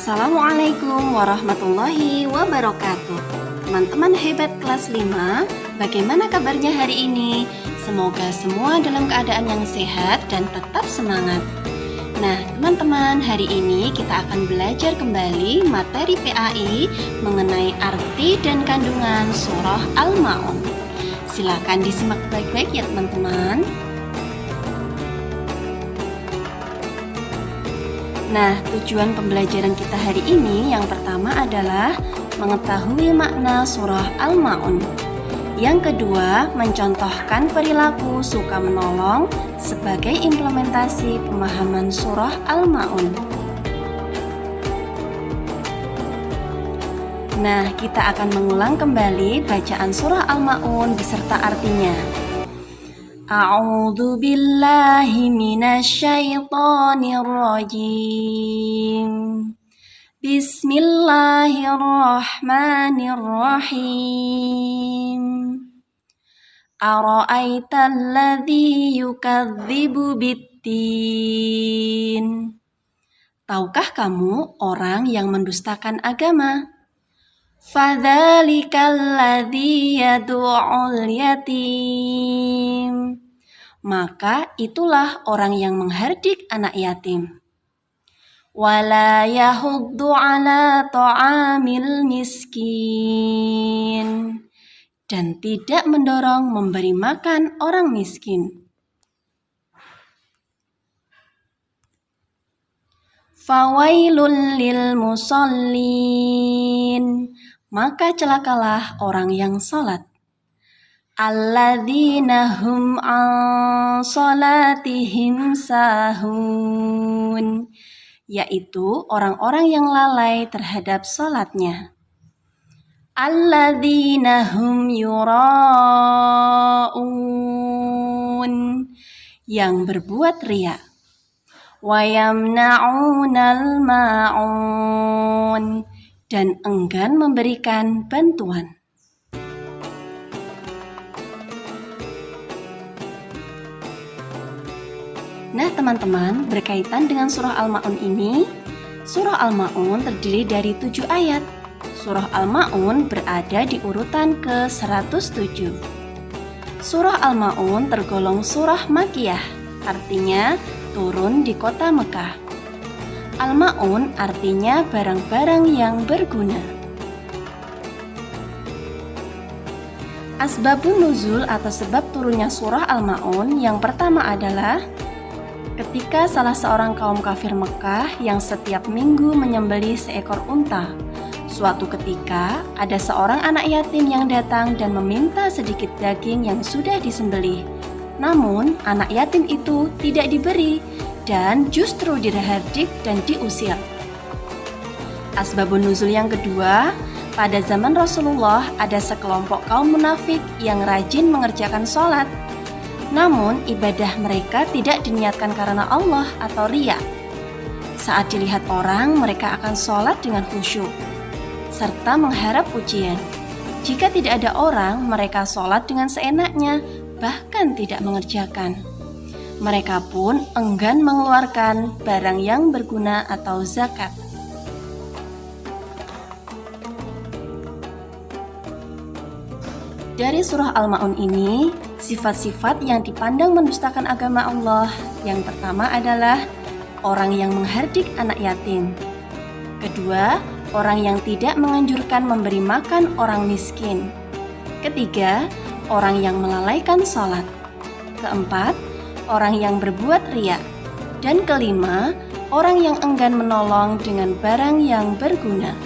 Assalamualaikum warahmatullahi wabarakatuh. Teman-teman hebat kelas 5, bagaimana kabarnya hari ini? Semoga semua dalam keadaan yang sehat dan tetap semangat. Nah, teman-teman, hari ini kita akan belajar kembali materi PAI mengenai arti dan kandungan surah Al-Ma'un. Silakan disimak baik-baik ya teman-teman. Nah, tujuan pembelajaran kita hari ini yang pertama adalah mengetahui makna surah Al-Ma'un. Yang kedua, mencontohkan perilaku suka menolong sebagai implementasi pemahaman surah Al-Ma'un. Nah, kita akan mengulang kembali bacaan surah Al-Ma'un beserta artinya. A'udzu billahi minasyaitonir rajim. Bismillahirrahmanirrahim. Ara'aital ladzi yukadzibu biddin. Tahukah kamu orang yang mendustakan agama? Fadzalikal ladzi yad'ul yatim. Maka itulah orang yang menghardik anak yatim. Wala yahuddu ala ta'amil miskin. Dan tidak mendorong memberi makan orang miskin. Fawailul lil musallin. Maka celakalah orang yang salat. Alladzina hum an salatihim sahun. Yaitu orang-orang yang lalai terhadap salatnya. Alladzina hum yura'un. Yang berbuat riya. Wa yamna'unal ma'un. Dan enggan memberikan bantuan. Nah teman-teman, berkaitan dengan surah Al-Ma'un ini, surah Al-Ma'un terdiri dari 7 ayat. Surah Al-Ma'un berada di urutan ke-107. Surah Al-Ma'un tergolong surah Makkiyah, artinya turun di kota Mekah. Al-Ma'un artinya barang-barang yang berguna. Asbabun nuzul atau sebab turunnya surah Al-Ma'un yang pertama adalah ketika salah seorang kaum kafir Mekah yang setiap minggu menyembelih seekor unta. Suatu ketika ada seorang anak yatim yang datang dan meminta sedikit daging yang sudah disembelih. Namun anak yatim itu tidak diberi dan justru dihardik dan diusir. Asbabun nuzul yang kedua, pada zaman Rasulullah ada sekelompok kaum munafik yang rajin mengerjakan sholat. Namun ibadah mereka tidak diniatkan karena Allah atau riya. Saat dilihat orang, mereka akan sholat dengan khusyuk serta mengharap pujian. Jika tidak ada orang, mereka sholat dengan seenaknya, bahkan tidak mengerjakan. Mereka pun enggan mengeluarkan barang yang berguna atau zakat. Dari surah Al-Ma'un ini, sifat-sifat yang dipandang mendustakan agama Allah. Yang pertama adalah orang yang menghardik anak yatim. Kedua, orang yang tidak menganjurkan memberi makan orang miskin. Ketiga, orang yang melalaikan sholat. Keempat, orang yang berbuat riya. Dan kelima, orang yang enggan menolong dengan barang yang berguna.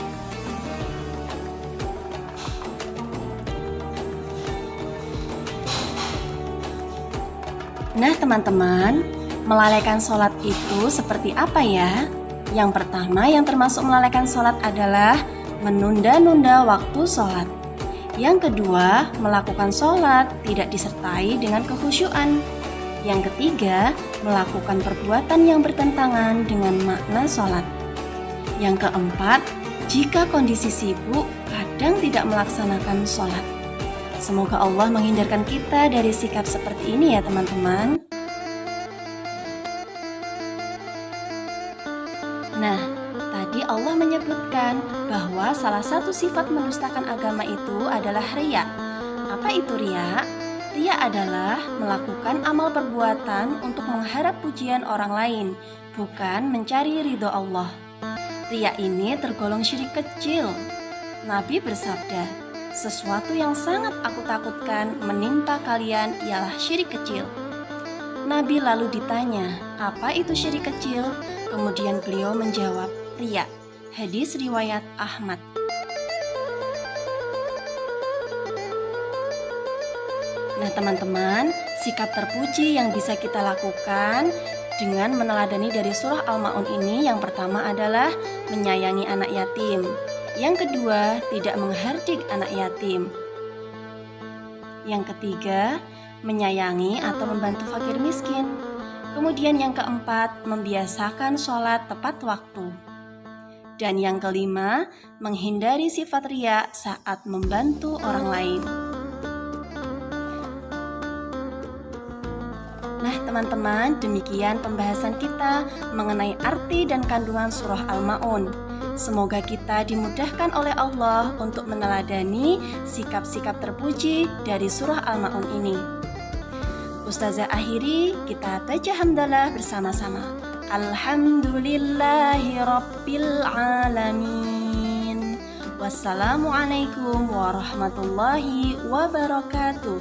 Nah teman-teman, melalaikan sholat itu seperti apa ya? Yang pertama yang termasuk melalaikan sholat adalah menunda-nunda waktu sholat. Yang kedua, melakukan sholat tidak disertai dengan kekhusyuan. Yang ketiga, melakukan perbuatan yang bertentangan dengan makna sholat. Yang keempat, jika kondisi sibuk, kadang tidak melaksanakan sholat. Semoga Allah menghindarkan kita dari sikap seperti ini ya teman-teman. Nah, tadi Allah menyebutkan menyebutkan bahwa salah satu sifat mendustakan agama itu adalah riya. Apa itu riya? Riya adalah melakukan amal perbuatan untuk mengharap pujian orang lain, bukan mencari ridho Allah. Riya ini tergolong syirik kecil. Nabi bersabda, "Sesuatu yang sangat aku takutkan menimpa kalian ialah syirik kecil." Nabi lalu ditanya, "Apa itu syirik kecil?" Kemudian beliau menjawab, "Riya." Hadis riwayat Ahmad. Nah teman-teman, sikap terpuji yang bisa kita lakukan dengan meneladani dari surah Al-Ma'un ini, yang pertama adalah menyayangi anak yatim. Yang kedua, tidak menghardik anak yatim. Yang ketiga, menyayangi atau membantu fakir miskin. Kemudian yang keempat, membiasakan sholat tepat waktu. Dan yang kelima, menghindari sifat riya saat membantu orang lain. Nah teman-teman, demikian pembahasan kita mengenai arti dan kandungan surah Al-Ma'un. Semoga kita dimudahkan oleh Allah untuk meneladani sikap-sikap terpuji dari surah Al-Ma'un ini. Ustazah akhiri, kita baca hamdalah bersama-sama. Alhamdulillahi Rabbil Alamin. Wassalamualaikum warahmatullahi wabarakatuh.